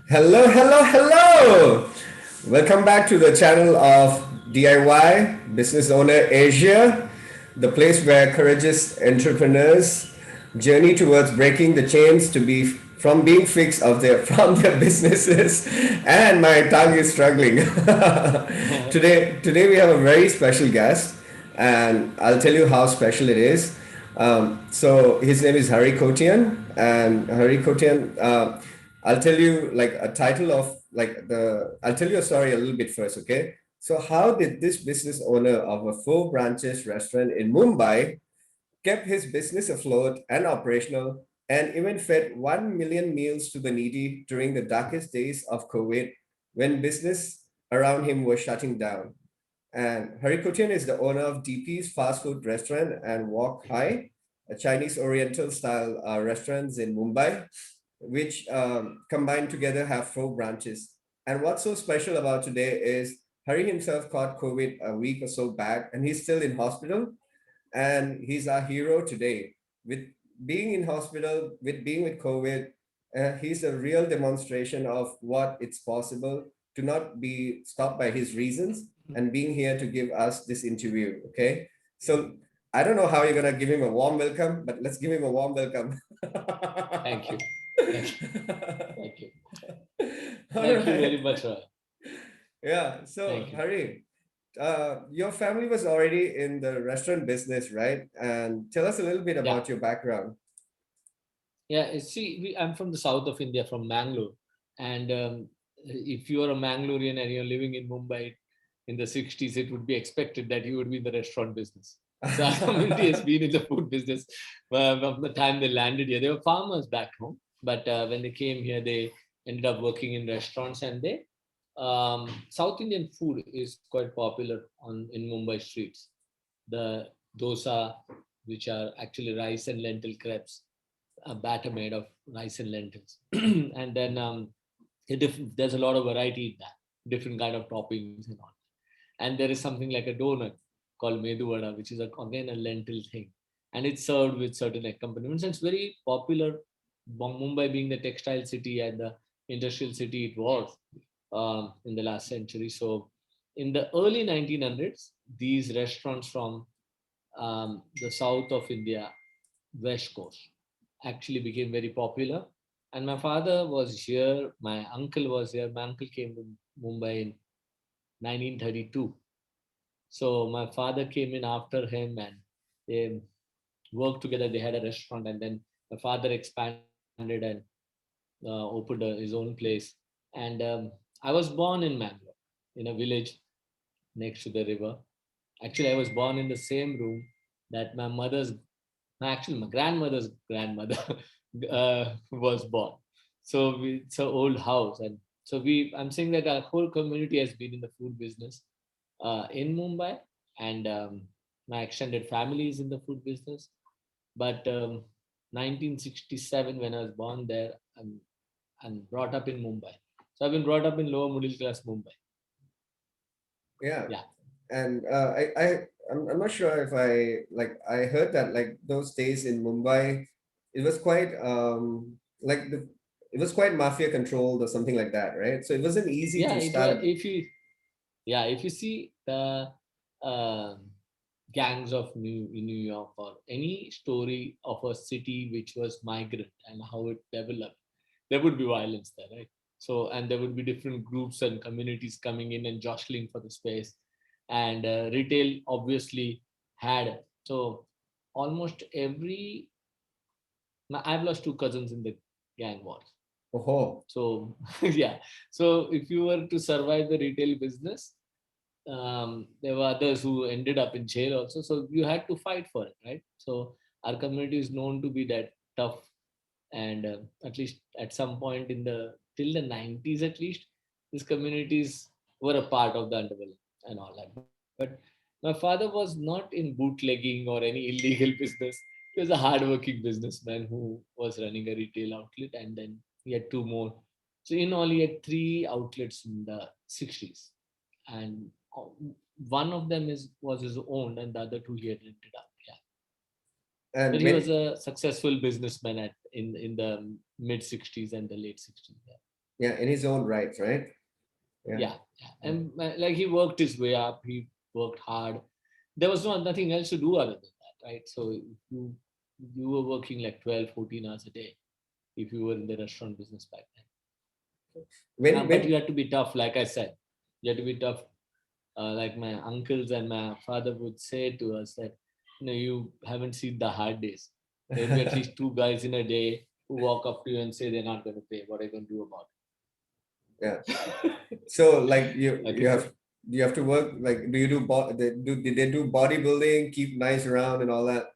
Hello, hello, hello! Welcome back to the channel of DIY Business Owner Asia, the place where courageous entrepreneurs journey towards breaking the chains to be from being fixed of their from their businesses. And my tongue is struggling. Today we have a very special guest, and I'll tell you how special it is. So his name is Hari Kotian, and Hari Kotian. I'll tell you like a title of like the. I'll tell you a story a little bit first, okay? So how did this business owner of a four branches restaurant in Mumbai kept his business afloat and operational, and even fed 1 million meals to the needy during the darkest days of COVID when business around him was shutting down? And Hari Kotian is the owner of DP's fast food restaurant and Wok Hei, a Chinese Oriental style restaurants in Mumbai, which combined together have four branches. And what's so special about today is Hari himself caught COVID a week or so back, and he's still in hospital. And he's our hero today. With being in hospital, with being with COVID, he's a real demonstration of what it's possible to not be stopped by his reasons and being here to give us this interview. Okay. So I don't know how you're going to give him a warm welcome, but let's give him a warm welcome. Thank you. Thank you. Thank you. All Thank you very right. much, Roy. Yeah. So, Thank you. Hari, your family was already in the restaurant business, right? And tell us a little bit Yeah. about your background. Yeah. See, I'm from the south of India, from Mangalore. And if you are a Mangalorean and you're living in Mumbai in the 60s, it would be expected that you would be in the restaurant business. So our community has been in the food business from the time they landed here. They were farmers back home. But when they came here, they ended up working in restaurants, and they South Indian food is quite popular on in Mumbai streets. The dosa, which are actually rice and lentil crepes, a batter made of rice and lentils, and then there's a lot of variety in that, different kind of toppings and all. And there is something like a donut called medu vada, which is again a lentil thing, and it's served with certain accompaniments. And it's very popular. Mumbai being the textile city and the industrial city it was in the last century. So in the early 1900s, these restaurants from the south of India, West Coast, actually became very popular. And my father was here, my uncle was here. My uncle came to Mumbai in 1932. So my father came in after him, and they worked together. They had a restaurant, and then my father expanded and opened his own place. And I was born in Mangalore, in a village next to the river. Actually, I was born in the same room that my grandmother's grandmother was born. So it's an old house, and so I'm saying that our whole community has been in the food business in Mumbai, and my extended family is in the food business. But 1967, when I was born there, I'm brought up in Mumbai. So I've been brought up in lower middle class Mumbai. Yeah. Yeah. And I'm not sure if I heard that like those days in Mumbai, it was quite like the it was quite mafia controlled or something like that, right? So it wasn't easy Yeah, to it was. start. If you see the um gangs of New York, or any story of a city which was migrant and how it developed, there would be violence there, right? So, and there would be different groups and communities coming in and jostling for the space. And retail obviously had, so almost every, I've lost two cousins in the gang wars. Oh, So, yeah. So, if you were to survive the retail business, there were others who ended up in jail also. So you had to fight for it, right? So our community is known to be that tough, and at least at some point in the till the 90s, at least these communities were a part of the underworld and all that. But my father was not in bootlegging or any illegal business. He was a hardworking businessman who was running a retail outlet, and then he had two more. So in all, he had three outlets in the 60s, and one of them is was his own, and the other two he had rented out. Yeah, but and he was when a successful businessman in the mid 60s and the late 60s. Yeah. Yeah, in his own right, right? Yeah. Yeah, yeah. And like he worked his way up. He worked hard. There was nothing else to do other than that, right? So you you were working like 12, 14 hours a day if you were in the restaurant business back then. When But you when had to be tough, like I said. You had to be tough. Like my uncles and my father would say to us that, you haven't seen the hard days. There'll be at least two guys in a day who walk up to you and say they're not going to pay. What are you going to do about yeah. it? So like you Like you it's have you have to work like do you do did they do bodybuilding, keep nice around and all that?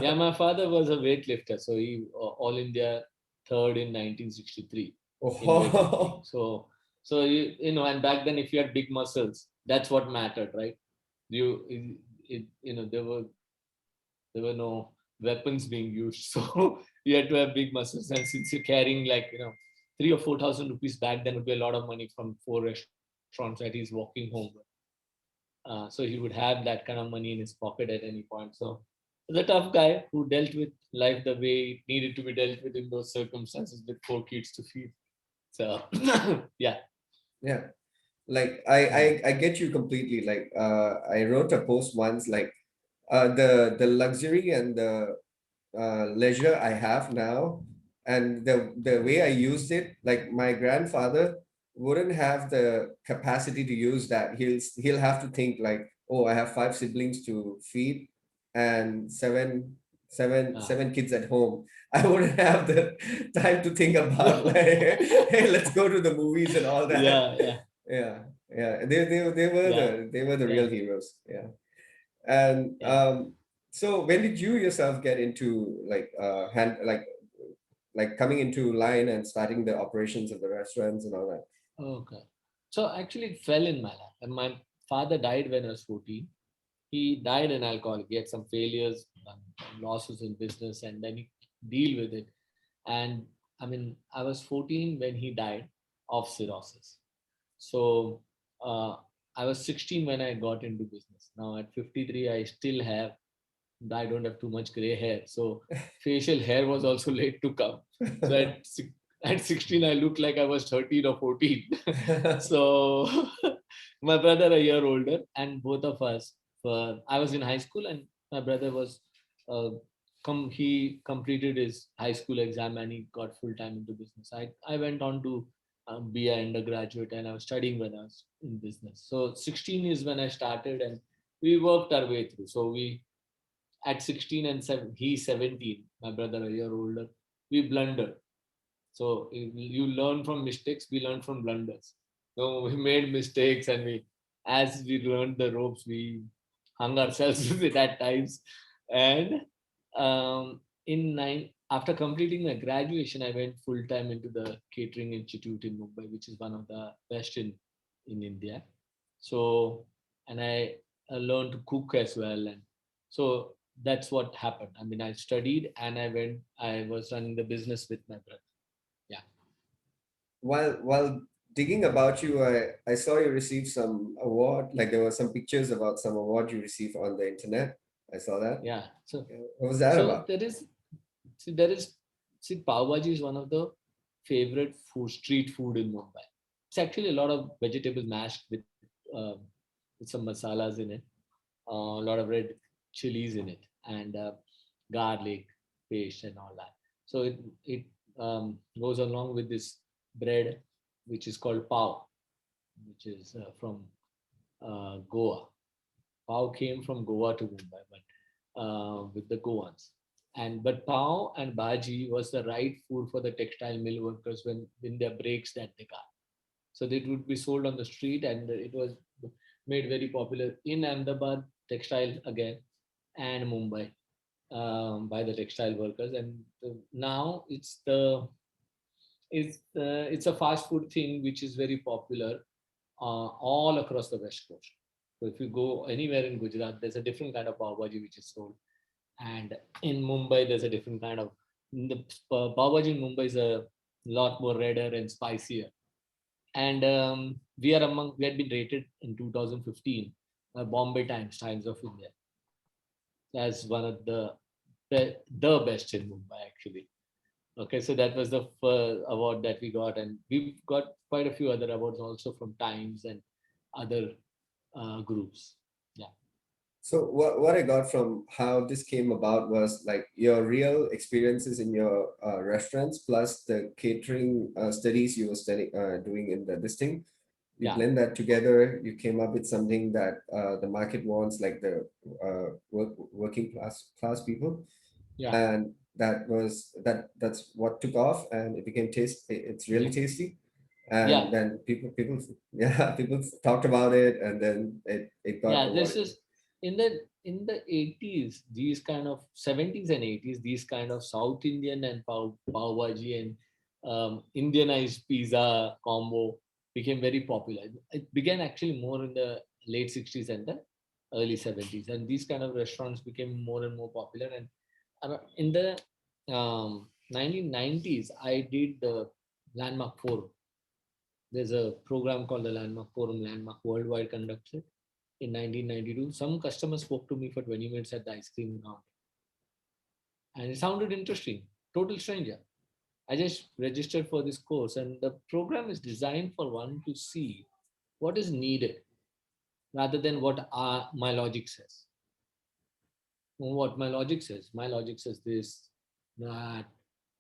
Yeah, my father was a weightlifter, so he all India third in 1963 in weightlifting. Oh, So and back then if you had big muscles, that's what mattered, right? You there were no weapons being used, so you had to have big muscles. And since you're carrying like 3 or 4 thousand rupees back then would be a lot of money from 4 restaurants that he's walking home with. So he would have that kind of money in his pocket at any point. So the tough guy who dealt with life the way it needed to be dealt with in those circumstances with 4 kids to feed. So yeah, yeah. Like I, yeah. I I get you completely. Like I wrote a post once like the luxury and the leisure I have now and the way I used it, like my grandfather wouldn't have the capacity to use that. He'll have to think like, oh, I have five siblings to feed and Ah, seven kids at home. I wouldn't have the time to think about like, hey, let's go to the movies and all that. yeah, yeah, Yeah, yeah. yeah, They were the real yeah, heroes. Yeah. And yeah. so when did you yourself get into like coming into line and starting the operations of the restaurants and all that? Okay. So actually, it fell in my lap. And my father died when I was 14. He died an alcoholic. He had some failures, losses in business, and then he deal with it. And I mean, I was 14 when he died of cirrhosis. So uh, I was 16 when I got into business. Now at 53, I don't have too much gray hair. So facial hair was also late to come. So at 16, I looked like I was 13 or 14. So my brother a year older, and both of us, I was in high school and my brother was, uh, he completed his high school exam and he got full time into business. I went on to be an undergraduate and I was studying when I was in business. So 16 is when I started and we worked our way through. So we at 16 and he's 17, my brother a year older, we blundered. So you learn from mistakes, we learn from blunders. So we made mistakes and as we learned the ropes, we hung ourselves with it at times. And after completing my graduation, I went full time into the catering institute in Mumbai, which is one of the best in India. So, and I learned to cook as well. And so that's what happened. I mean, I studied and I was running the business with my brother. Yeah. While digging about you, I saw you receive some award. Like there were some pictures about some award you received on the internet. I saw that. Yeah. So, Yeah. What was that so about? there is, see, there is, see, pav bhaji is one of the favorite street food in Mumbai. It's actually a lot of vegetable mashed with some masalas in it, a lot of red chilies in it, and garlic paste and all that. So it goes along with this bread, which is called pav, which is from Goa. Pav came from Goa to Mumbai, but with the Goans. And but pav and bhaji was the right food for the textile mill workers when their breaks that they got. So it would be sold on the street, and it was made very popular in Ahmedabad textile again and Mumbai by the textile workers. And now it's a fast food thing which is very popular all across the west coast. So if you go anywhere in Gujarat, there's a different kind of pav bhaji which is sold, and in Mumbai there's a different kind of the pav bhaji in Mumbai is a lot more redder and spicier. And we had been rated in 2015 by Bombay Times of India as one of the best in Mumbai actually. Okay, so that was the first award that we got, and we've got quite a few other awards also from Times and other groups. Yeah, So what I got from how this came about was like your real experiences in your restaurants plus the catering studies you were doing in this thing. You yeah, blend that together. You came up with something that the market wants, like the working class people, yeah, and that's what took off, and it became taste. It's really yeah, tasty, and yeah, then people yeah, people talked about it, and then it got yeah. This awarded. is in the 80s, these kind of 70s and 80s, these kind of South Indian and pav bhaji and Indianized pizza combo became very popular. It began actually more in the late 60s and the early 70s, and these kind of restaurants became more and more popular. And in the 1990s, I did the Landmark Forum. There's a program called the Landmark Forum. Landmark Worldwide conducts it in 1992. Some customers spoke to me for 20 minutes at the ice cream counter, and it sounded interesting. Total stranger. I just registered for this course, and the program is designed for one to see what is needed rather than what my logic says. What my logic says. My logic says this, that,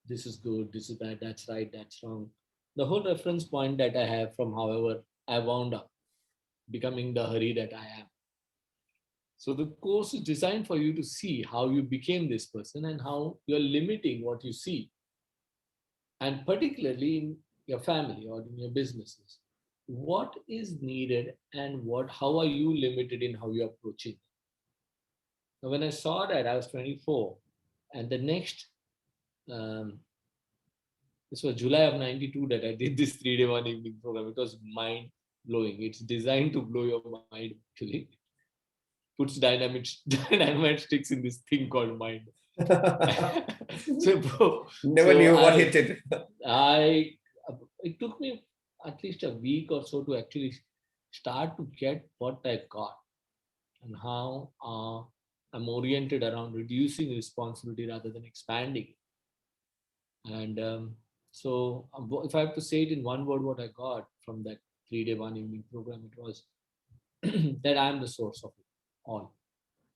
this is good, this is bad, that's right, that's wrong. The whole reference point that I have from however I wound up becoming the hurry that I am. So the course is designed for you to see how you became this person and how you're limiting what you see, and particularly in your family or in your businesses. What is needed and what how are you limited in how you're approaching? Now, when I saw that, I was 24, and the next um, this was July of 92 that I did this 3 day 1 evening program. It was mind blowing. It's designed to blow your mind actually. Puts dynamic dynamite sticks in this thing called mind. so bro, Never so knew what I hit it. I it took me at least a week or so to actually start to get what I got and how I'm oriented around reducing responsibility rather than expanding. And if I have to say it in one word, what I got from that 3 day 1 evening program, it was that I am the source of it all.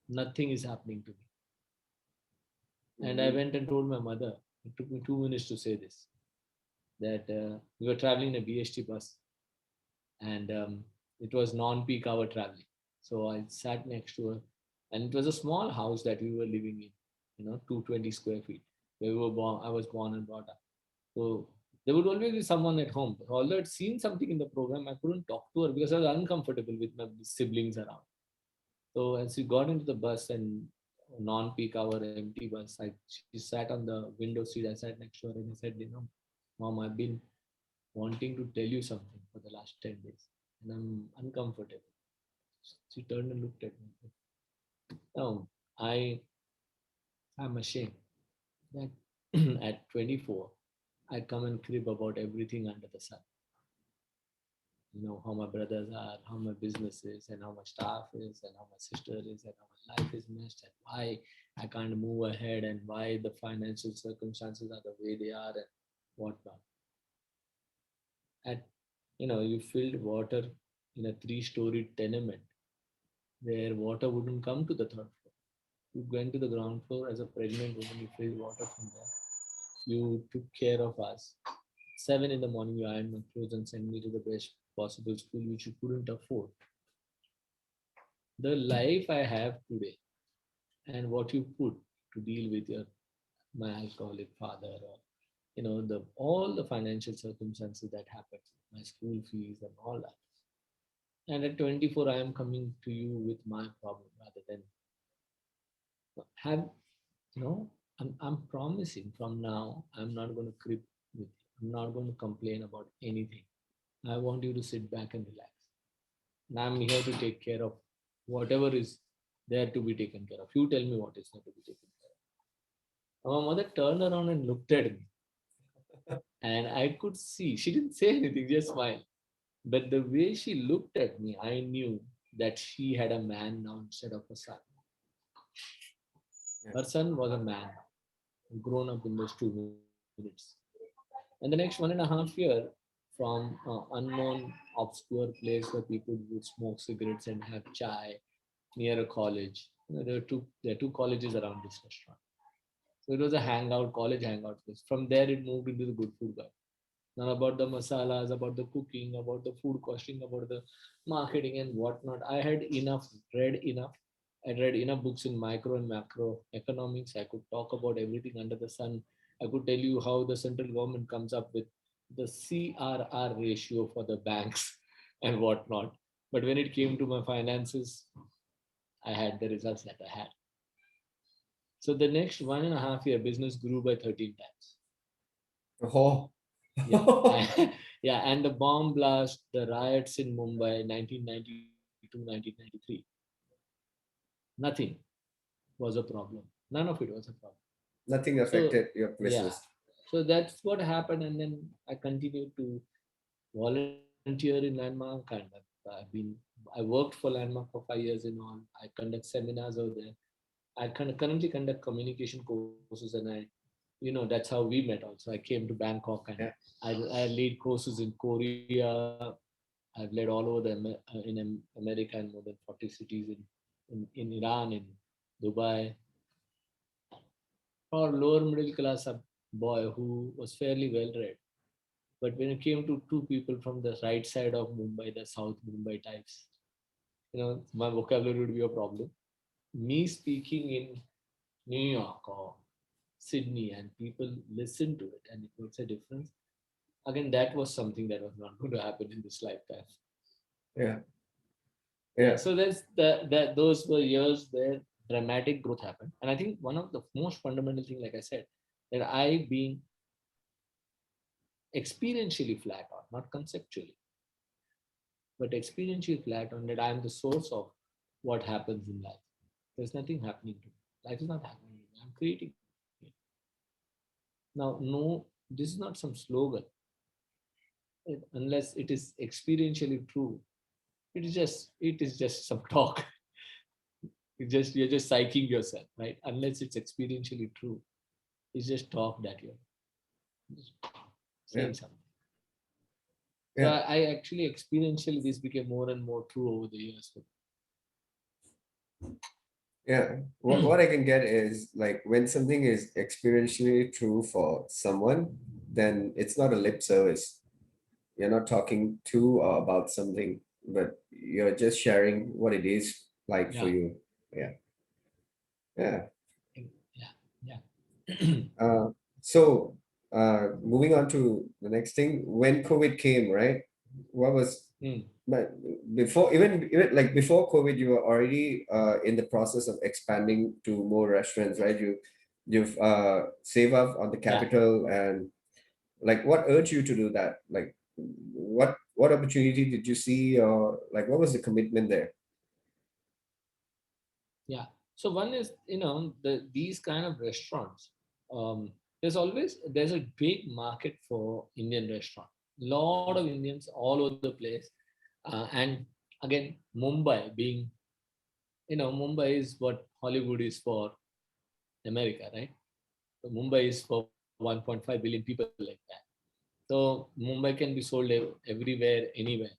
Nothing is happening to me. And I Mhm. went and told my mother. It took me 2 minutes to say this. That we were traveling in a BHT bus, and it was non-peak hour traveling. So I sat next to her, and it was a small house that we were living in, 220 square feet, where we were born. I was born and brought up. So there would always be someone at home. Although I'd seen something in the program, I couldn't talk to her because I was uncomfortable with my siblings around. So as we got into the bus and non-peak hour empty bus, she sat on the window seat. I sat next to her and I said, Mom, I've been wanting to tell you something for the last 10 days and I'm uncomfortable. She turned and looked at me. No, I'm ashamed that at 24, I come and crib about everything under the sun. How my brothers are, how my business is, and how my staff is, and how my sister is, and how my life is messed, and why I can't move ahead, and why the financial circumstances are the way they are, and whatnot. At you filled water in a three-story tenement where water wouldn't come to the third floor. You went to the ground floor as a pregnant woman. You filled water from there. You took care of us. 7 in the morning, you ironed my clothes and sent me to the best possible school, which you couldn't afford. The life I have today and what you put to deal with my alcoholic father, or the all the financial circumstances that happened, my school fees and all that. And at 24, I am coming to you with my problem rather than have you know I'm promising from now I'm not going to creep with you. I'm not going to complain about anything. I want you to sit back and relax. And I'm here to take care of whatever is there to be taken care of. You tell me what is there to be taken care of. And my mother turned around and looked at me. And I could see, she didn't say anything, just smiled. But the way she looked at me, I knew that she had a man now instead of a son. Yeah. Her son was a man, grown up in those 2 minutes. And the next 1.5 year, from unknown, obscure place where people would smoke cigarettes and have chai near a college. There are two colleges around this restaurant. So it was a hangout, college hangout place. From there, it moved into the good food guy. Now about the masalas, about the cooking, about the food costing, about the marketing and whatnot. I had read enough. I read enough books in micro and macro economics. I could talk about everything under the sun. I could tell you how the central government comes up with the CRR ratio for the banks and whatnot. But when it came to my finances, I had the results that I had. So the next 1.5 year, business grew by 13 times. Oh. Yeah, yeah, and the bomb blast, the riots in Mumbai, 1992, 1993, nothing was a problem. None of it was a problem. Nothing So, affected your yeah, business. so that's what happened, and then I continued to volunteer in Landmark, and I worked for Landmark for 5 years in all. I conduct seminars over there. Currently conduct communication courses, and that's how we met. Also, I came to Bangkok, and Yeah. I lead courses in Korea. I've led all over America and more than 40 cities in Iran, in Dubai, or lower middle class boy who was fairly well read. But when it came to two people from the right side of Mumbai, the South Mumbai types, my vocabulary would be a problem. Me speaking in New York or Sydney and people listen to it and it makes a difference. Again, that was something that was not going to happen in this lifetime. Yeah. Yeah, Yeah. so there's that those were years where dramatic growth happened. And I think one of the most fundamental thing, like I said, that I being experientially flat on, not conceptually, but experientially flat on that I am the source of what happens in life. There's nothing happening to me. Life is not happening to me. I'm creating it. Now, no, this is not some slogan. Unless it is experientially true, it is just some talk. You're just psyching yourself, right? Unless it's experientially true, it's just talk that you're just Yeah. saying something. So Yeah. I actually experientially this became more and more true over the years. Yeah. What I can get is like when something is experientially true for someone, then it's not a lip service. You're not talking to or about something, but you're just sharing what it is like for Yeah, you. Yeah. Yeah. yeah, yeah. Uh, so moving on to the next thing, when COVID came, right? What was Hmm. but before even like before COVID, you were already in the process of expanding to more restaurants, right? You've saved up on the Yeah, capital and like what urged you to do that? Like what opportunity did you see or like what was the commitment there? yeah. So one is these kind of restaurants. Um, there's a big market for Indian restaurant. Lot of Indians all over the place, and again Mumbai being Mumbai is what Hollywood is for America, right? So Mumbai is for 1.5 billion people like that. So Mumbai can be sold everywhere, anywhere.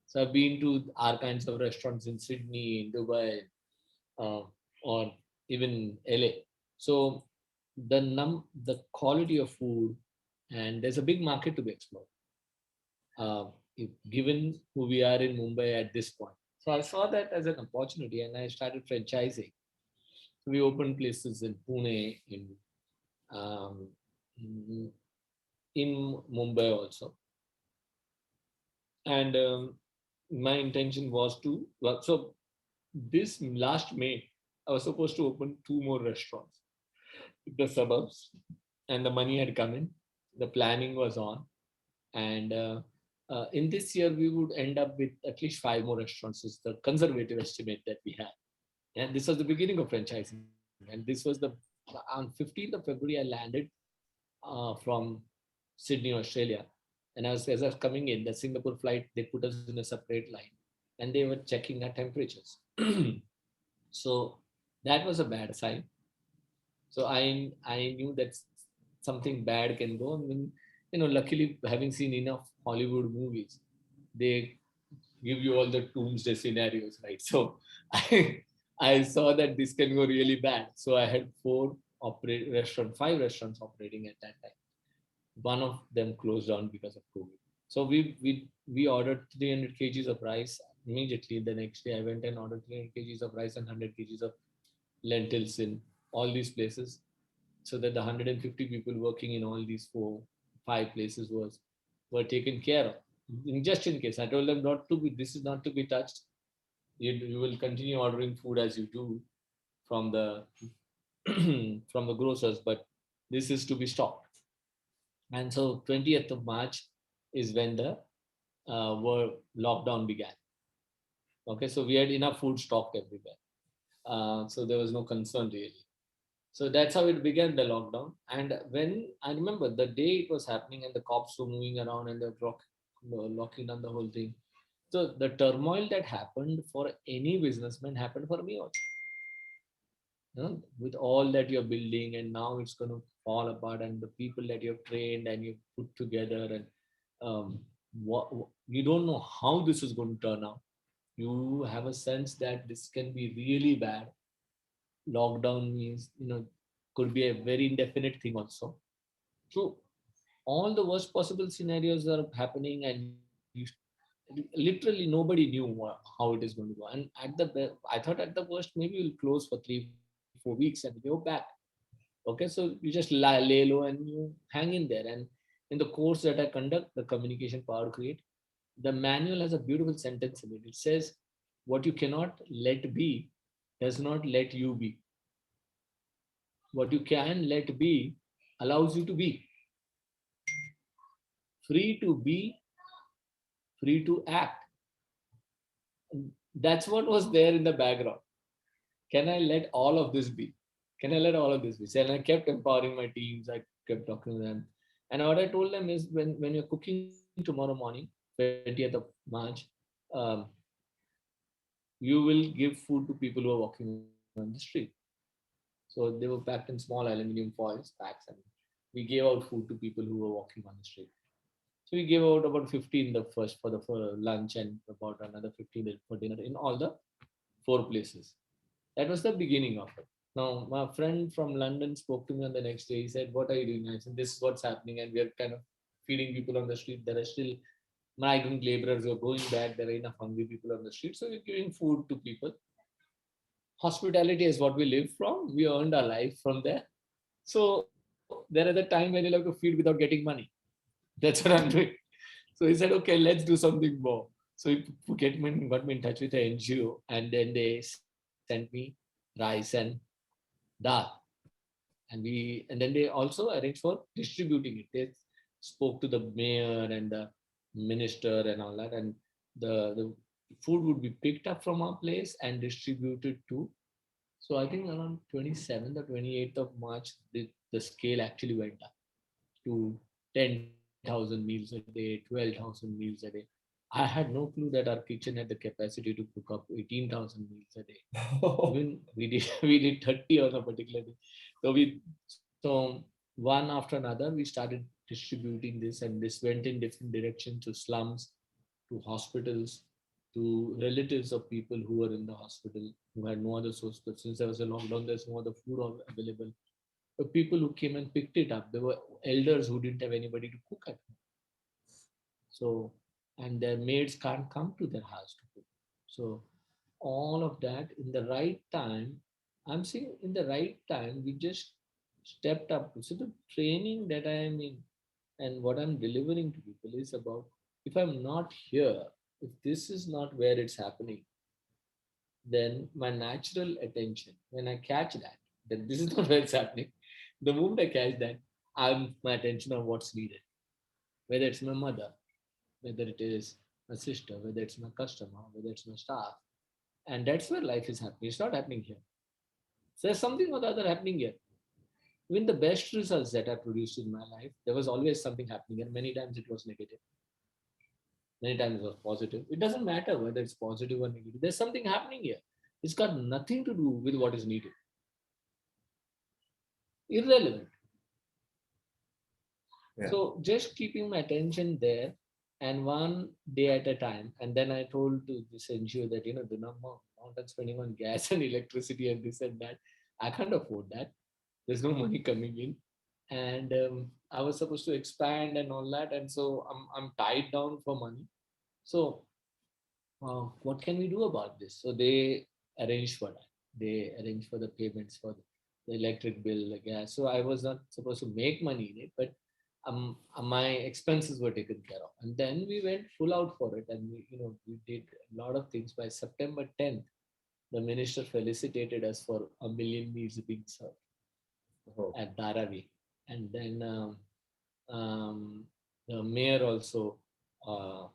So I've been to our kinds of restaurants in Sydney, in Dubai, uh, or even LA. So the quality of food, and there's a big market to be explored. Given who we are in Mumbai at this point, so I saw that as an opportunity, and I started franchising. So we opened places in Pune, um, in Mumbai also, and my intention was to so this last May I was supposed to open two more restaurants in the suburbs, and the money had come in. The planning was on, and in this year we would end up with at least five more restaurants. Is the conservative estimate that we had, and this was the beginning of franchising. And this was the on 15th of February I landed from Sydney, Australia. And as I was coming in, the Singapore flight, they put us in a separate line and they were checking our temperatures. So that was a bad sign. So I knew that something bad can go. I mean, luckily having seen enough Hollywood movies, they give you all the doomsday scenarios, right? So I I saw that this can go really bad. So I had five restaurants operating at that time. One of them closed down because of COVID. So we ordered 300 kgs of rice immediately. The next day, I went and ordered 300 kgs of rice and 100 kgs of lentils in all these places, so that the 150 people working in all these five places were taken care of. Just in case, I told them not to be. This is not to be touched. You will continue ordering food as you do from the from the grocers, but this is to be stopped. And so 20th of March is when the lockdown began. Okay, so we had enough food stocked everywhere. So there was no concern really. So that's how it began, the lockdown. And when I remember the day it was happening and the cops were moving around and they were locking down the whole thing. So the turmoil that happened for any businessman happened for me also. With all that you're building and now it's going to fall apart, and the people that you've trained and you've put together, and you don't know how this is going to turn out. You have a sense that this can be really bad. Lockdown means, could be a very indefinite thing also. So all the worst possible scenarios are happening, and literally nobody knew how it is going to go. And I thought at the worst maybe we'll close for 3-4 weeks and go back. Okay, so you just lay low and you hang in there. And in the course that I conduct, the communication power create, the manual has a beautiful sentence in it. It says, what you cannot let be does not let you be. What you can let be allows you to be free to be, free to act. That's what was there in the background. Can I let all of this be? Can I let all of this be? So, and I kept empowering my teams. I kept talking to them. And what I told them is, when you're cooking tomorrow morning, 20th of March, um, you will give food to people who are walking on the street. So they were packed in small aluminum foils packs, and we gave out food to people who were walking on the street. So we gave out about 15 the first for lunch, and about another 15 for dinner in all the four places. That was the beginning of it. Now, my friend from London spoke to me on the next day. He said, "What are you doing?" I said, "This is what's happening." And we are kind of feeding people on the street. There are still migrant laborers who are going back. There are enough hungry people on the street. So we're giving food to people. Hospitality is what we live from. We earned our life from there. So there is a time when you'll have to feed without getting money. That's what I'm doing. So he said, "Okay, let's do something more." So he got me in touch with an NGO, and then they sent me rice and dal. And then they also arranged for distributing it. They spoke to the mayor and the minister and all that, and the food would be picked up from our place and distributed to. So I think around 27th or 28th of March, the scale actually went up to 10,000 meals a day, 12,000 meals a day. I had no clue that our kitchen had the capacity to cook up 18,000 meals a day. Even we did we did 30 on a particular day. So one after another we started distributing this, and this went in different directions, to slums, to hospitals, to relatives of people who were in the hospital who had no other source. But since there was a lockdown, there's no other food available. The people who came and picked it up, there were elders who didn't have anybody to cook at home. So, and their maids can't come to their house to cook. So all of that in the right time, I'm saying in the right time, we just stepped up. So the training that I am in and what I'm delivering to people is about, if I'm not here, if this is not where it's happening, then my natural attention, when I catch that this is not where it's happening, the moment I catch that, I'm my attention on what's needed, whether it's my mother, whether it is my sister, whether it's my customer, whether it's my staff. And that's where life is happening. It's not happening here. So there's something or the other happening here. Even the best results that I produced in my life, there was always something happening, and many times it was negative. Many times it was positive. It doesn't matter whether it's positive or negative. There's something happening here. It's got nothing to do with what is needed. Irrelevant. Yeah. So just keeping my attention there and one day at a time. And then I told to this NGO that, the number amount I'm spending on gas and electricity and this and that, I can't afford that. There's no money coming in. And I was supposed to expand and all that. And so I'm tied down for money. So what can we do about this? So they arranged for that. They arranged for the payments for the electric bill, the gas. So I was not supposed to make money in it, but my expenses were taken care of. And then we went full out for it, and we did a lot of things. By September 10th, the minister felicitated us for 1 million meals being served Oh. at Dharavi, and then the mayor also. Uh,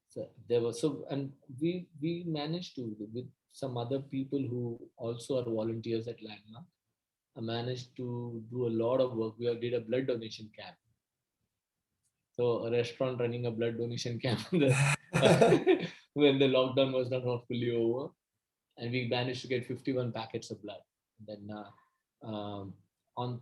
so there was so and we managed to with some other people who also are volunteers at Landmark. I managed to do a lot of work. We did a blood donation camp. So a restaurant running a blood donation camp when the lockdown was not fully over, and we managed to get 51 packets of blood. And then on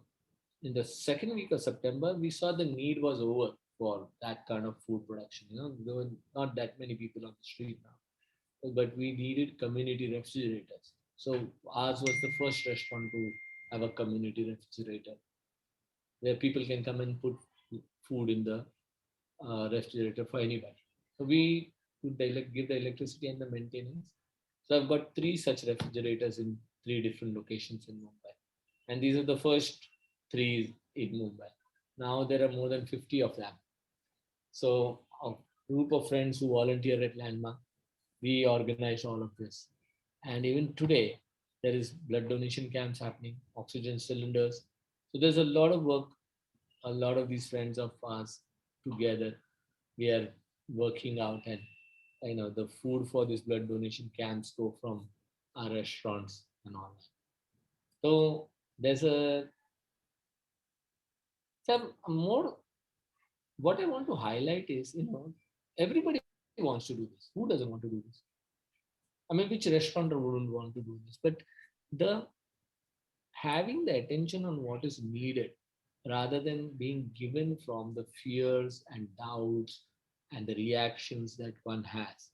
in the second week of September, we saw the need was over for that kind of food production. There were not that many people on the street now, but we needed community refrigerators. So ours was the first restaurant to have a community refrigerator where people can come and put food in the refrigerator for anybody. So we would give the electricity and the maintenance. So I've got three such refrigerators in three different locations in Mumbai, and these are the first three in Mumbai. Now there are more than 50 of them. So a group of friends who volunteer at Landmark, we organize all of this. And even today, there is blood donation camps happening, oxygen cylinders. So there's a lot of work. A lot of these friends of ours together, we are working out, and the food for these blood donation camps go from our restaurants and all that. So there's some more. What I want to highlight is, everybody wants to do this. Who doesn't want to do this? I mean, which restaurateur wouldn't want to do this? But the having the attention on what is needed rather than being given from the fears and doubts and the reactions that one has.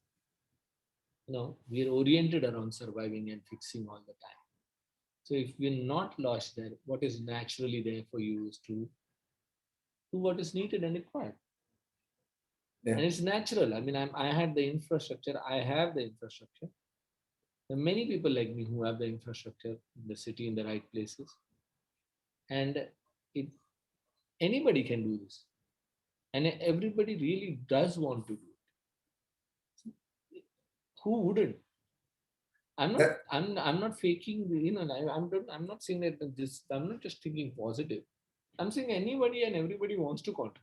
We're oriented around surviving and fixing all the time. So if we're not lost there, what is naturally there for you is to do what is needed and required. Yeah. And it's natural. I mean, I had the infrastructure, I have the infrastructure. There are many people like me who have the infrastructure in the city in the right places. And it, anybody can do this. And everybody really does want to do it. Who wouldn't? That I'm not faking, I'm not saying that this, I'm not just thinking positive. I'm saying anybody and everybody wants to contribute.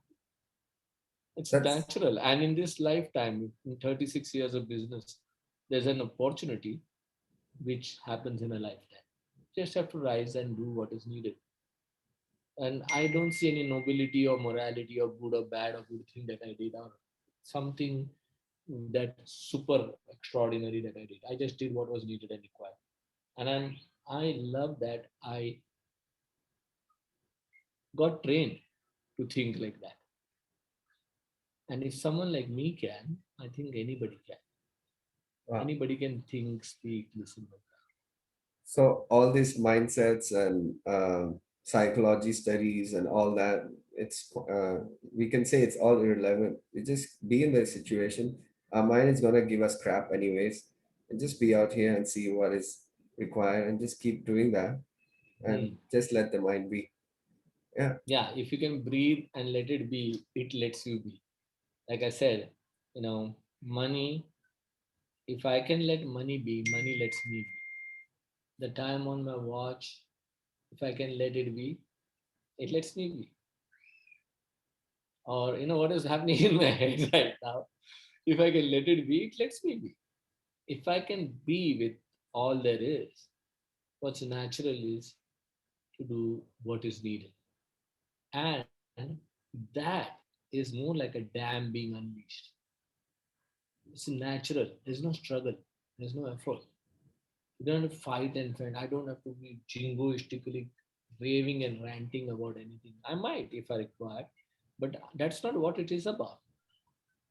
It's that's natural. And in this lifetime, in 36 years of business, there's an opportunity which happens in a lifetime. Just have to rise and do what is needed. And I don't see any nobility or morality or good or bad or good thing that I did or something that super extraordinary that I did. I just did what was needed and required. And I love that I got trained to think like that. And if someone like me can, I think anybody can. wow. Anybody can think, speak, listen like So all these mindsets and psychology studies and all that, it's we can say it's all irrelevant. We just be in the situation. Our mind is gonna give us crap anyways, and just be out here and see what is required, and just keep doing that, that. and just let the mind be. Yeah, Yeah, if you can breathe and let it be, it lets you be. Like I said, money, if I can let money be, money lets me be. The time on my watch, if I can let it be, it lets me be. Or, what is happening in my head right now? If I can let it be, it lets me be. If I can be with all there is, what's natural is to do what is needed. And that is more like a dam being unleashed. It's natural. There's no struggle. There's no effort. You don't have to fight and fight. I don't have to be jingoistically raving and ranting about anything. I might if I require, But that's not what it is about.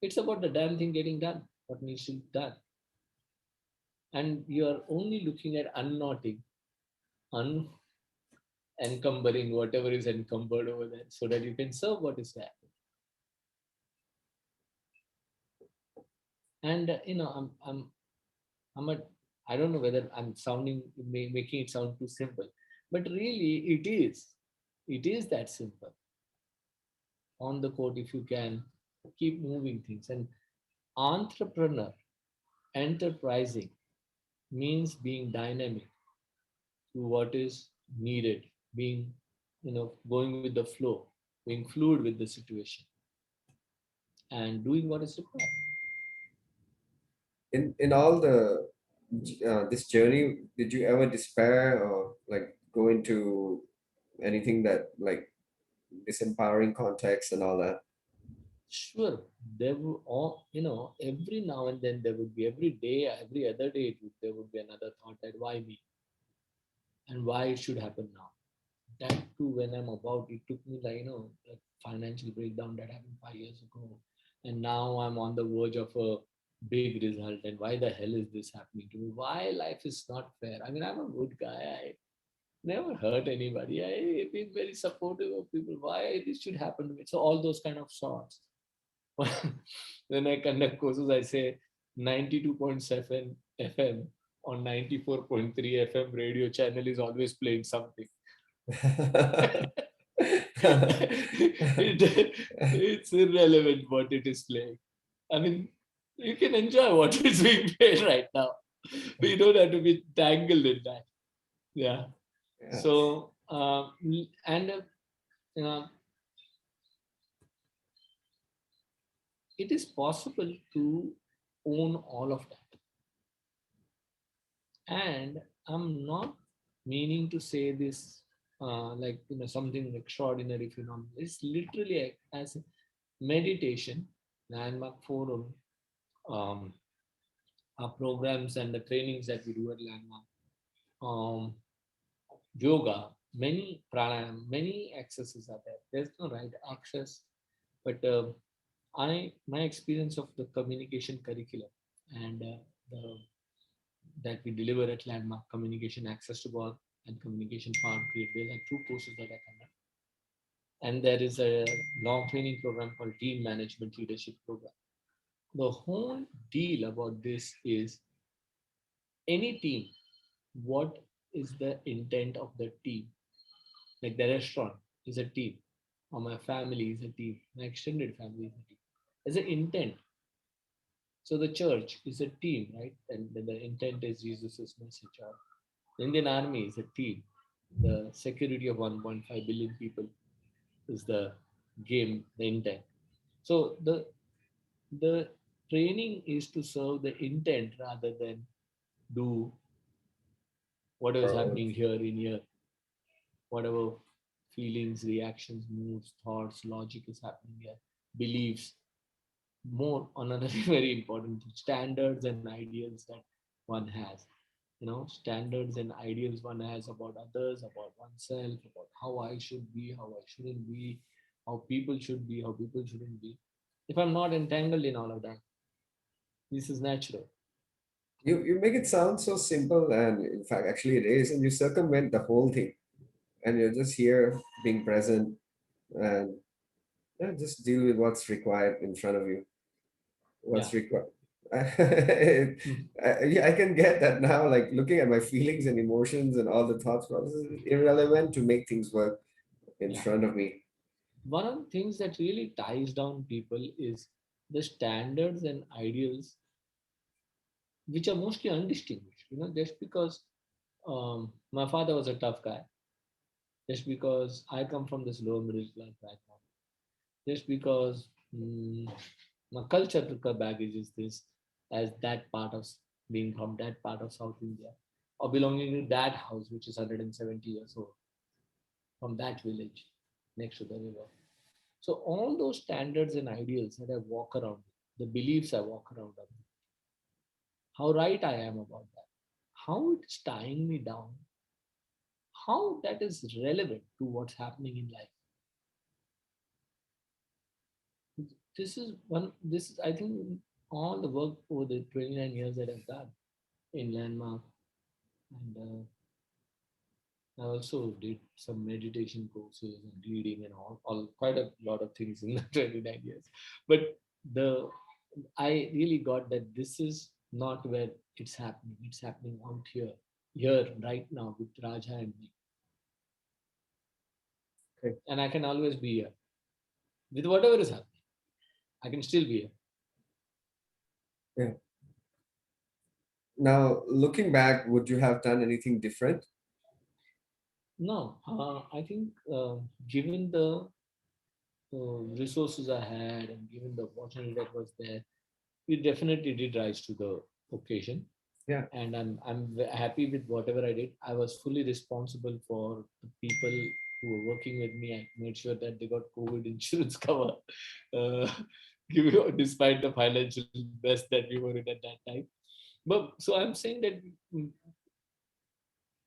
It's about the damn thing getting done, what needs to be done. And you are only looking at unknotting, unencumbering whatever is encumbered over there so that you can serve what is there. And I'm a, I don't know whether I'm making it sound too simple, but really it is that simple. On the code, if you can keep moving things. And entrepreneur, enterprising means being dynamic to what is needed, being, going with the flow, being fluid with the situation, and doing what is required. In all the this journey, did you ever despair or like go into anything that like disempowering context and all that? Sure, there will all, every now and then there would be, every day, every other day, there would be another thought that why me and why it should happen now. That too, when I'm about, it took me like, a financial breakdown that happened 5 years ago. And now I'm on the verge of a big result. And why the hell is this happening to me? Why life is not fair? I mean, I'm a good guy. I never hurt anybody. I've been very supportive of people. Why this should happen to me? So all those kind of thoughts. When I conduct courses, I say 92.7 FM on 94.3 FM radio channel is always playing something. It's irrelevant what it is playing. I mean, you can enjoy what is being played right now. But you don't have to be tangled in that. Yeah. Yeah. So, and you know, it is possible to own all of that. And I'm not meaning to say this like something extraordinary phenomenon. It's literally as meditation, landmark forum, um, our programs and the trainings that we do at landmark, um, yoga, many pranayam, many accesses are there. There's no right access, but I my experience of the communication curriculum and the that we deliver at Landmark, Communication Access to God and Communication Power Create. There are two courses that I conduct. And there is a long training program called Team Management Leadership Program. The whole deal about this is any team, what is the intent of the team? Like the restaurant is a team, or my family is a team, my extended family is a team. There's an intent. So the church is a team, right? And then the intent is Jesus' message. Or the Indian Army is a team. The security of 1.5 billion people is the game, the intent. So the training is to serve the intent rather than do whatever is Oh, happening here in here, whatever feelings, reactions, moods, thoughts, logic is happening here, beliefs. More on another very important standards and ideals that one has. Standards and ideals one has about others, about oneself, about how I should be, how I shouldn't be, how people should be, how people shouldn't be. If I'm not entangled in all of that, this is natural. you make it sound so simple, and in fact, actually, it is, and you circumvent the whole thing, and you're just here being present, and yeah, just deal with what's required in front of you. Yeah. What's required. Hmm. Yeah, I can get that now. Like looking at my feelings and emotions and all the thoughts processes is irrelevant to make things work in Yeah. front of me. One of the things that really ties down people is the standards and ideals, which are mostly undistinguished. Just because my father was a tough guy, just because I come from this lower middle class background, just because my culture took a baggage is this, as that part of being from that part of South India, or belonging to that house which is 170 years old, from that village next to the river. So all those standards and ideals that I walk around, the beliefs I walk around, how right I am about that, how it is tying me down, how that is relevant to what's happening in life. this is one. This is, I think, all the work over the 29 years that I've done in Landmark, and I also did some meditation courses and reading and all quite a lot of things in the 29 years. But the I really got that this is not where it's happening. It's happening out here right now with Raja and me, Okay. and I can always be here with whatever is happening. I can still be here. Yeah. Now, looking back, would you have done anything different? No, I think given the resources I had and given the opportunity that was there, we definitely did rise to the occasion. Yeah. And happy with whatever I did. I was fully responsible for the people who were working with me. I made sure that they got COVID insurance cover, uh, despite the financial mess that we were in at that time. But so I'm saying that mm,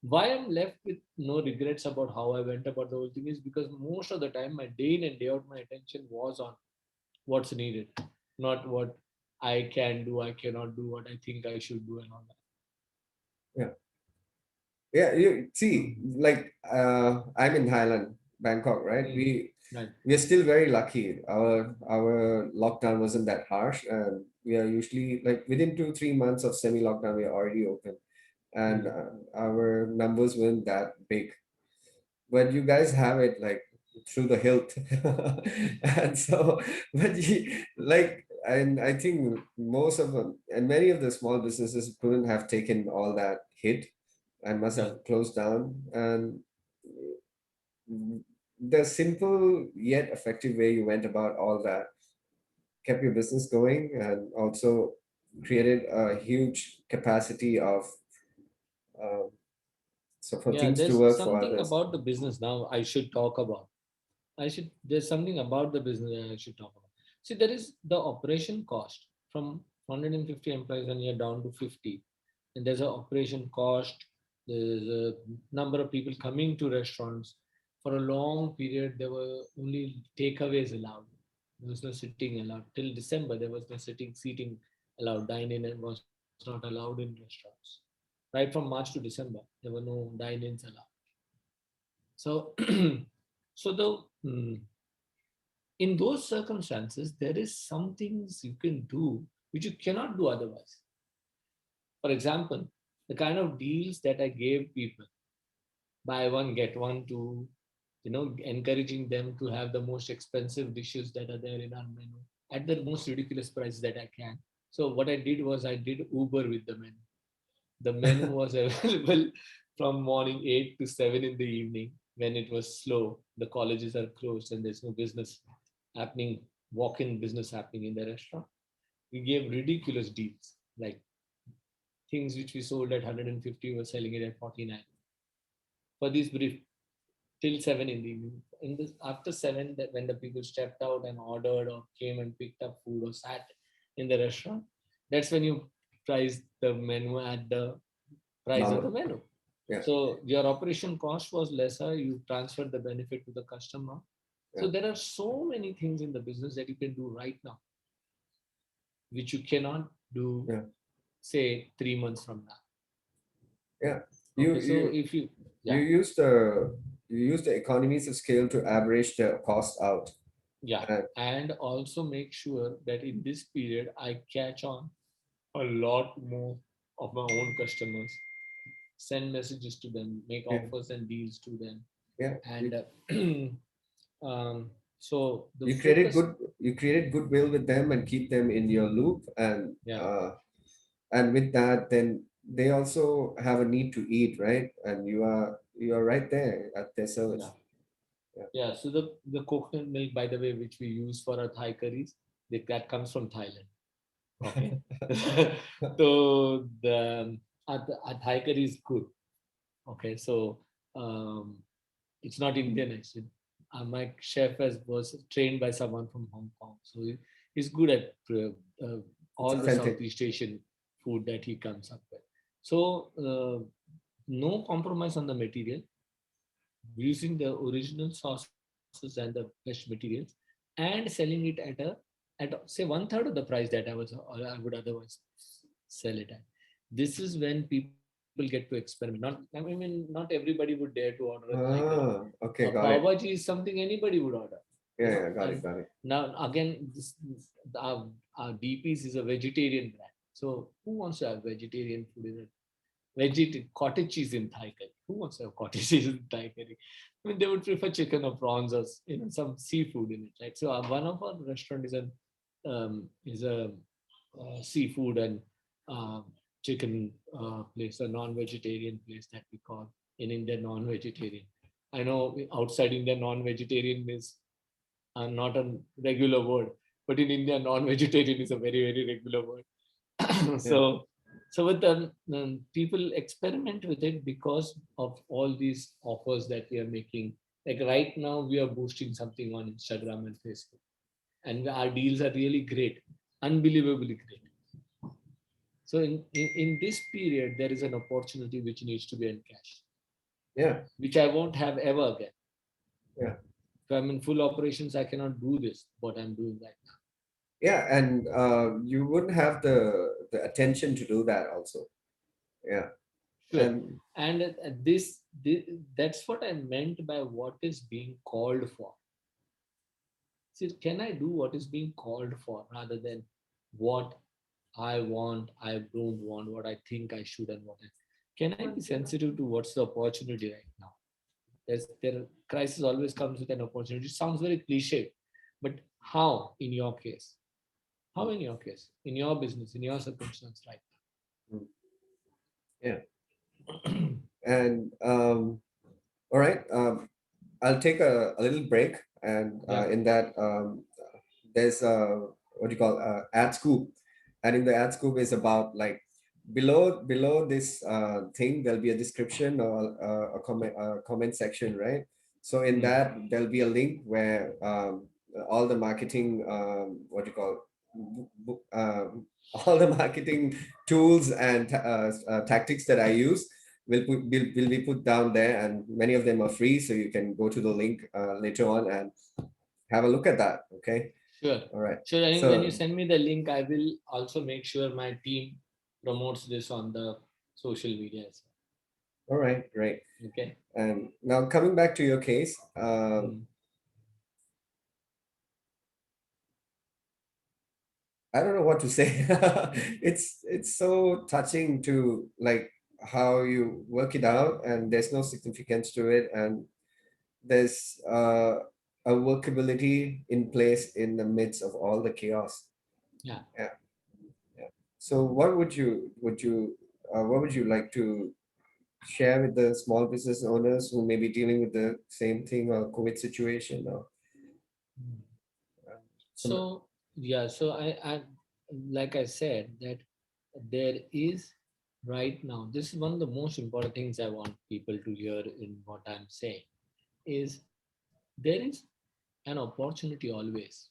why I'm left with no regrets about how I went about the whole thing is because most of the time, my day in and day out, my attention was on what's needed, not what I can do, I cannot do, what I think I should do, and all that. Yeah. Yeah, you see, like I'm in Thailand, Bangkok, right? Mm. Right. We're still very lucky. Our lockdown wasn't that harsh, and we are usually like within 2 3 months of semi-lockdown, we are already open, and Mm. our numbers weren't that big. But you guys have it like through the hilt, and so but like, and I think most of them and many of the small businesses couldn't have taken all that hit and must Yeah. have closed down. And the simple yet effective way you went about all that kept your business going and also created a huge capacity of uh, so for Yeah, things to there's work for something others. about the business now I should talk about. There's something about the business that I should talk about. See, there is the operation cost from 150 employees and you're down to 50. And there's an operation cost. There's a number of people coming to restaurants. For a long period, there were only takeaways allowed. There was no sitting allowed. Till December, there was no seating allowed. Dine-in and was not allowed in restaurants. Right from March to December, there were no dine-ins allowed. So, so in those circumstances, there is some things you can do which you cannot do otherwise. For example, the kind of deals that I gave people, buy one get one, to encouraging them to have the most expensive dishes that are there in our menu at the most ridiculous price that I can. So what I did was I did Uber with the menu. The menu was available from morning 8 to 7 in the evening when it was slow. The colleges are closed and there's no business happening, walk-in business happening in the restaurant. We gave ridiculous deals, like things which we sold at 150, we were selling it at 49 for this brief till 7 in the evening. In this, after 7, that when the people stepped out and ordered or came and picked up food or sat in the restaurant, that's when you price the menu at the price of the Normal. menu. Yeah. So your operation cost was lesser, you transferred the benefit to the customer. Yeah. So there are so many things in the business that you can do right now, which you cannot do, Yeah. say, 3 months from now. Yeah. You Okay, so you if you, you yeah, use the economies of scale to average the cost out. yeah, And and also make sure that in this period I catch on a lot more of my own customers, send messages to them, make yeah, offers and deals to them, yeah. and so the You created focus, good you created goodwill with them and keep them in your loop, yeah, and with that then they also have a need to eat, right? And you are right there at their yeah, service. Yeah. yeah. So the coconut milk, by the way, which we use for our Thai curries, that comes from Thailand. Okay, so our Thai curry is good. Okay, so um, it's not Indian actually. My chef was trained by someone from Hong Kong, so he's good at It's all the authentic. Southeast Asian food that he comes up with. So no compromise on the material, using the original sauces and the fresh materials, and selling it at a at say one third of the price that I would otherwise sell it at. This is when people get to experiment. Not I mean, not everybody would dare to order a Thai curry. A Okay, pav got it. bhaji is something anybody would order, Yeah, yeah, got and it, got it. now again, our DPs is a vegetarian brand. So who wants to have vegetarian food in it? Cottage cheese in Thai curry. Who wants to have cottage cheese in Thai curry? I mean, they would prefer chicken or prawns or some seafood in it, right? So one of our restaurant is a seafood and uh, chicken place, a non-vegetarian place that we call in India non-vegetarian. I know outside India non-vegetarian is not a regular word, but in India non-vegetarian is a very very regular word. Yeah, So with them, people experiment with it because of all these offers that we are making. Like right now, we are boosting something on Instagram and Facebook, and our deals are really great, unbelievably great. So in this period, there is an opportunity which needs to be encashed, yeah, which I won't have ever again. yeah, If I'm in full operations, I cannot do this, what I'm doing right now. yeah. And you wouldn't have the attention to do that also. Yeah, Sure. and And this, that's what I meant by what is being called for. See, can I do what is being called for rather than what I want, I don't want, what I think I should, and what I can I be sensitive to what's the opportunity right now? There crisis always comes with an opportunity. It sounds very cliche, but how in your case? How in your case, in your business, in your circumstance right mm, yeah, and all right. I'll take a little break, and now? Yeah. in that, there's what do you call ad scoop, and in the ad scoop is about like below this thing there'll be a description or a comment section, right? So in Hmm. that there'll be a link where all the marketing what do you call all the marketing tools and tactics that I use will be put down there, and many of them are free, so you can go to the link later on and have a look at that. Okay. Sure. All right. Sure. And when you So, send me the link, I will also make sure my team promotes this on the social media as all right, great. well. Okay. And now coming back to your case, Hmm. I don't know what to say. It's so touching to like how you work it out, and there's no significance to it, and there's a workability in place in the midst of all the chaos. Yeah. Yeah, yeah. So, what would you like to share with the small business owners who may be dealing with the same thing or COVID situation or some? So yeah. So I like I said that there is right now. This is one of the most important things I want people to hear in what I'm saying is there is an opportunity always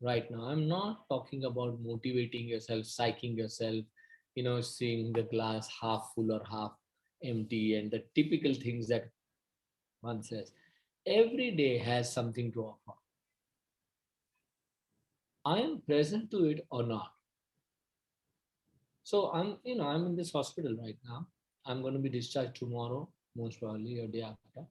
right now. I'm not talking about motivating yourself, psyching yourself, seeing the glass half full or half empty, and the typical things that one says. Every day has something to offer. I am present to it or not. So I'm in this hospital right now. I'm going to be discharged tomorrow, most probably, or day after.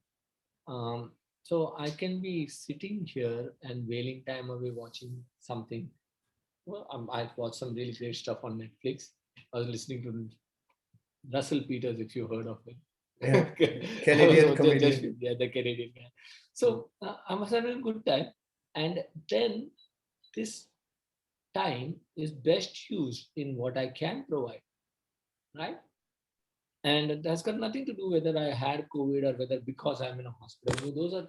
Um, so I can be sitting here and wailing time away watching something. Well, I've watched some really great stuff on Netflix. I was listening to Russell Peters, if you heard of him. Yeah, I was Canadian just comedian. yeah, the Canadian guy. So I was having a good time, and then this time is best used in what I can provide, right? And that's got nothing to do whether I had COVID or whether because I'm in a hospital. Those are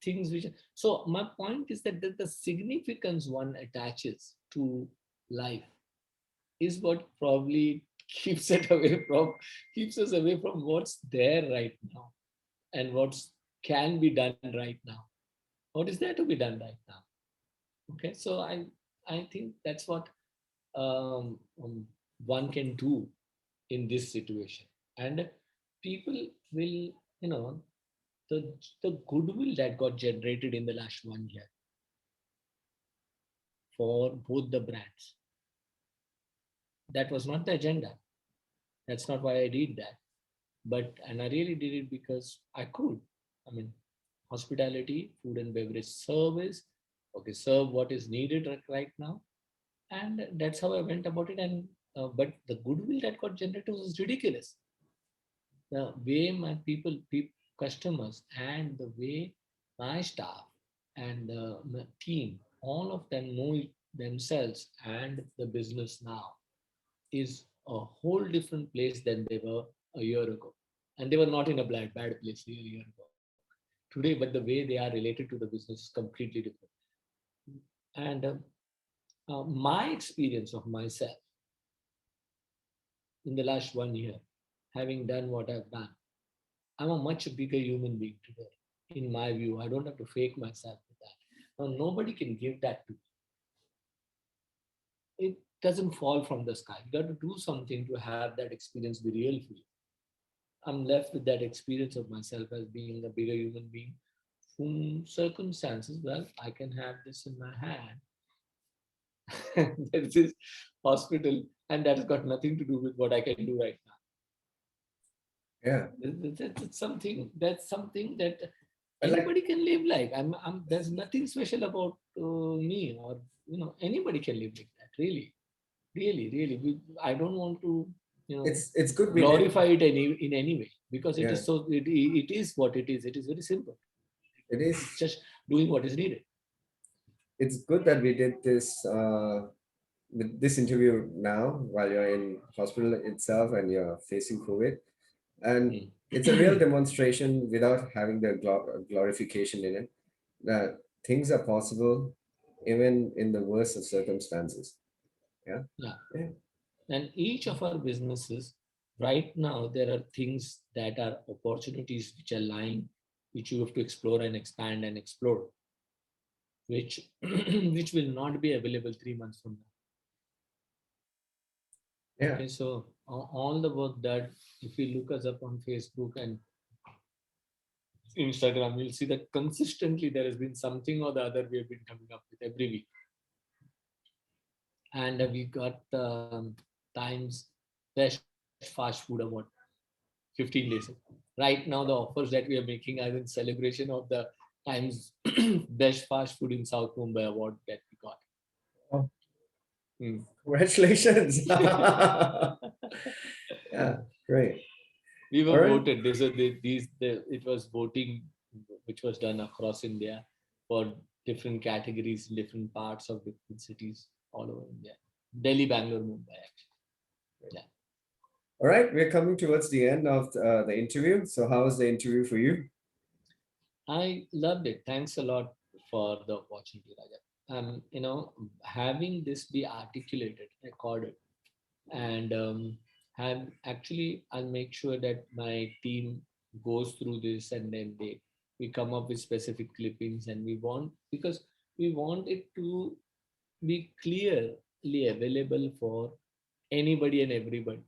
things which. So my point is that the significance one attaches to life is what probably keeps us away from what's there right now and what's can be done right now. What is there to be done right now? Okay, so I think that's what um, um, one can do in this situation, and people will the the goodwill that got generated in the last 1 year for both the brands. That was not the agenda. That's not why I did that. And I really did it because I could. I mean, hospitality, food and beverage service. Okay, serve what is needed right now, and that's how I went about it. And but the goodwill that got generated was ridiculous. The way my customers, and the way my staff and my team, all of them know themselves and the business now is a whole different place than they were a year ago. And they were not in a bad place a year ago. Today, but the way they are related to the business is completely different. And my experience of myself in the last 1 year, having done what I've done, I'm a much bigger human being today. In my view, I don't have to fake myself with that. Now, nobody can give that to me. It doesn't fall from the sky. You got to do something to have that experience be real for you. I'm left with that experience of myself as being a bigger human being whom circumstances, well, I can have this in my hand. There's this hospital, and that's got nothing to do with what I can do right now. Yeah. That's something that And like, anybody can live like. There's nothing special about me, or anybody can live like that. Really, really, really. I don't want to, it's good we did. glorify it in any way, because it Yeah, is so. It is what it is. It is very simple. it It's is. just doing what is needed. It's good that we did this interview now while you're in hospital itself and you're facing COVID. And it's a real Mm. demonstration without having the glorification in it that things are possible even in the worst of circumstances. Yeah. Yeah. Yeah. And each of our businesses, right now, there are things that are opportunities which are lying, which you have to explore and expand and explore, which which will not be available 3 months from now. Yeah. Okay, so all the work that, if you look us up on Facebook and Instagram, you'll see that consistently there has been something or the other we have been coming up with every week. And we got Times Best Fast Food Award 15 days ago. Right now, the offers that we are making are in celebration of the Times Best Fast Food in South Mumbai award that we got. Oh, Hmm. congratulations. Yeah, great. We All were right. voted. It was voting which was done across India for different categories, different parts of different cities all over India. Delhi, Bangalore, Mumbai, actually. Yeah. All right, we're coming towards the end of the interview. So, how was the interview for you? I loved it. Thanks a lot for the opportunity, Raja. Having this be articulated, recorded, and have actually, I'll make sure that my team goes through this, and then we come up with specific clippings, and we want it to be clearly available for anybody and everybody.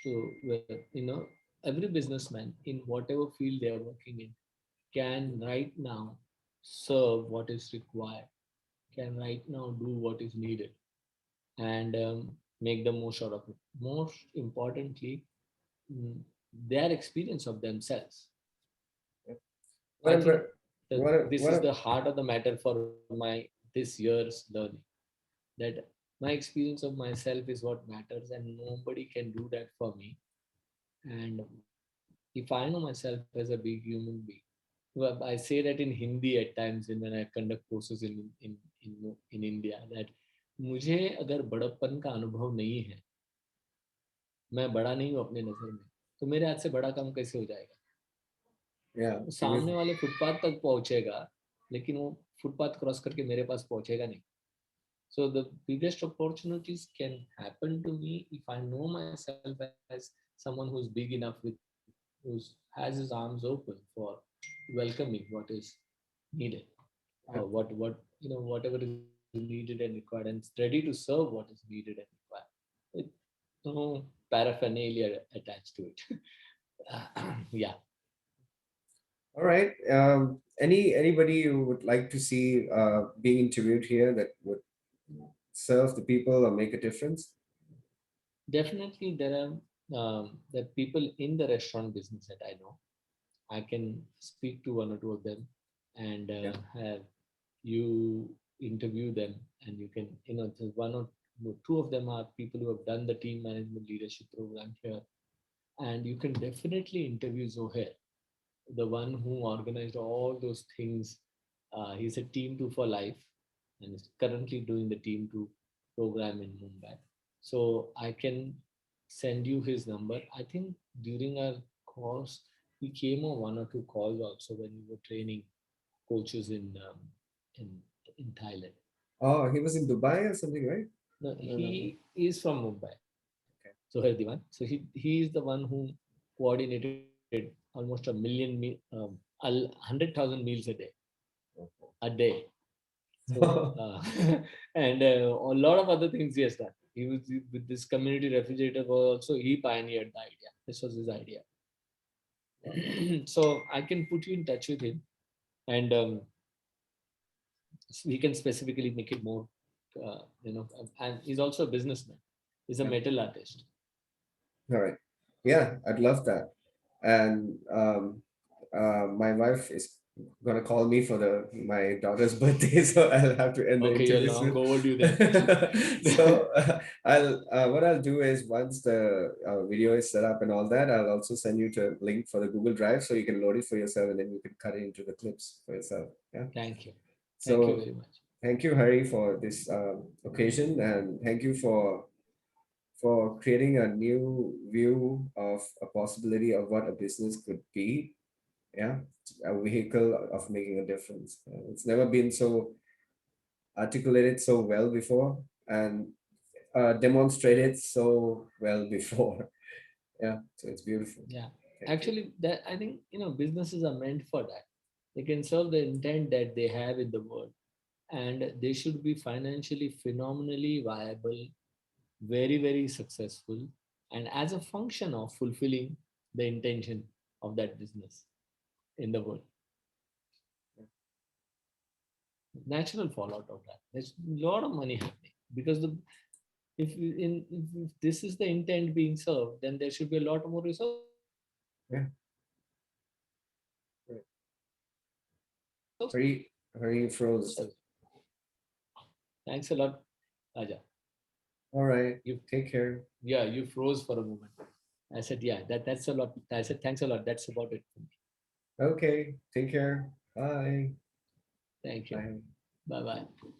So, every businessman in whatever field they are working in can right now serve what is required, can right now do what is needed, and make the most out of it. Most importantly, mm, their experience of themselves. What I think about that this is what? the heart of the matter for my this year's learning. That my experience of myself is what matters, and nobody can do that for me. And if I know myself as a big human being, well, I say that in Hindi at times when I conduct courses in India, that मुझे अगर बड़प्पन का अनुभव नहीं है, मैं बड़ा नहीं हूँ अपने नजर में, तो मेरे हाथ से बड़ा काम कैसे हो जाएगा? Yeah, वो because सामने वाले फुटपाथ तक पहुंचेगा, लेकिन वो फुटपाथ क्रॉस करके मेरे पास पहुंचेगा नहीं. So the biggest opportunities can happen to me if I know myself as someone who's big enough who has his arms open for welcoming what is needed, or whatever is needed and required, and ready to serve what is needed and required, with no paraphernalia attached to it. Yeah. All right. Anybody who would like to see being interviewed here that would serve the people or make a difference? Definitely, there are people in the restaurant business that I know. I can speak to one or two of them and Yeah. have you interview them, and you can, one or two of them are people who have done the team management leadership program here, and you can definitely interview Zohair, the one who organized all those things. He's a team two for life and is currently doing the team two program in Mumbai. So I can send you his number. I think during our course, he came on one or two calls also when we were training coaches in in Thailand. Oh, he was in Dubai or something, right? No, No, no, no. he is from Mumbai. Okay. So Divan. So he is the one who coordinated almost a million 100,000 meals a day, a day. So and a lot of other things he has done. He was with this community refrigerator was also he pioneered the idea. This was his idea. So I can put you in touch with him, and we can specifically make it more, and he's also a businessman. He's a Yeah. metal artist. All right. Yeah, I'd love that. And my wife is gonna call me for my daughter's birthday, so I'll have to end the Okay, you're interview long soon. overdue then. So I'll what I'll do is once the video is set up and all that, I'll also send you to a link for the Google Drive so you can load it for yourself and then you can cut it into the clips for yourself. Yeah. Thank you. Thank you So very much. thank you, Hari, for this occasion, and thank you for creating a new view of a possibility of what a business could be. Yeah, a vehicle of making a difference. It's never been so articulated so well before and demonstrated so well before. Yeah, so it's beautiful. Yeah. Thank you. Actually, that I think businesses are meant for that. They can serve the intent that they have in the world, and they should be financially phenomenally viable, very, very successful, and as a function of fulfilling the intention of that business in the world. Natural fallout of that. There's a lot of money happening because if this is the intent being served, then there should be a lot more resources. Yeah, right. Hurry froze. Thanks a lot, Raja. All right. You Take care. Yeah, you froze for a moment. I said, yeah, that's a lot. I said, thanks a lot. That's about it for me. Okay. Take care. Bye. Thank you. Bye. Bye bye.